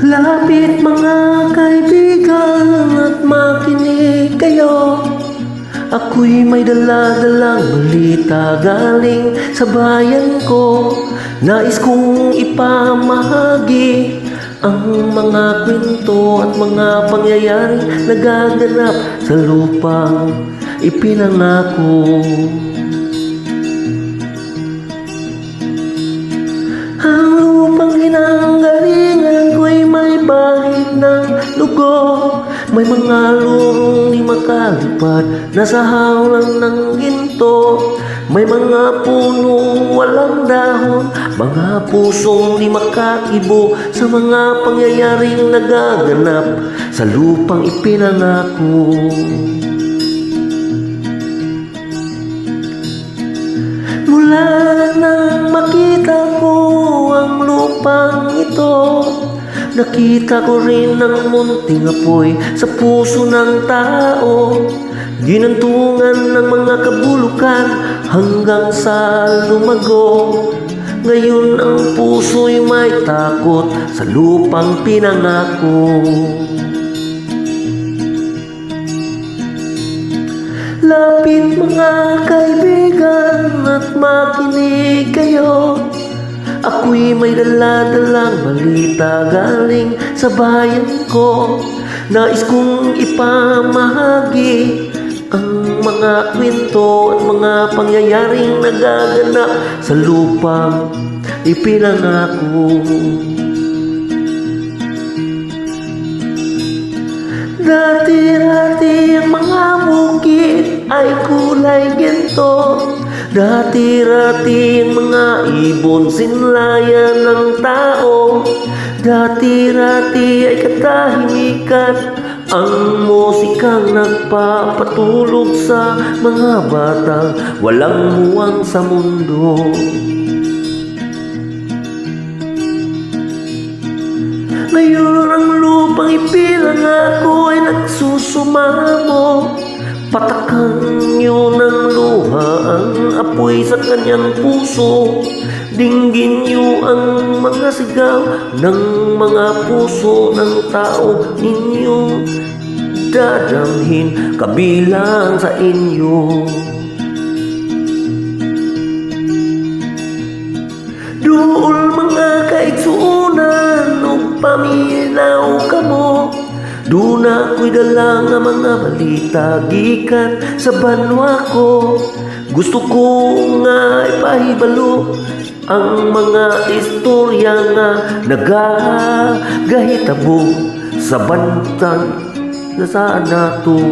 Lapit mga kaibigan at makinig kayo. Ako'y may dala-dalang balita galing sa bayan ko. Nais kong ipamahagi ang mga kwento at mga pangyayaring nagaganap sa lupang ipinangako. Ang lupang hinanggalingan ko'y may bahid ng lugo. May mga lurong di makalipad na sa hawlang ng ginto. May mga punong walang dahon, mga pusong di makakibo sa mga pangyayaring nagaganap sa lupang ipinangako. Mula nang makita ko ang lupang ito, nakita ko rin ang munting apoy sa puso ng tao. Ginantungan ng mga kabulukan hanggang sa lumago. Ngayon ang puso'y may takot sa lupang pinangako. Lapit mga kaibigan at makinig kayo. Ako'y may dala-dalang balita galing sa bayan ko. Nais kong ipamahagi ang mga kwento at mga pangyayaring nagaganap sa lupang ipinangako. Dati-dati ang mga bukid ay kulay ginto. Dati-dati ang mga ibon sinlayan ng tao. Dati-dati ay katahimikan ang musikang nagpapatulog sa mga batang walang muwang sa mundo. Ngayon ang lupang ipinangako ay nagsusumamo. Patakan niyo ng luha ang apoy sa kanyang puso. Dinggin niyo ang mga sigaw ng mga puso ng tao ninyo. Dadamhin kabilang sa inyo. Duol mga kaigsuunan o paminaw kamo. Duna ko'y dala nga mga balita gikan sa banwa ko. Gusto ko nga ipahibalo ang mga istorya nga nagagahitabo sa bantang na saan nato.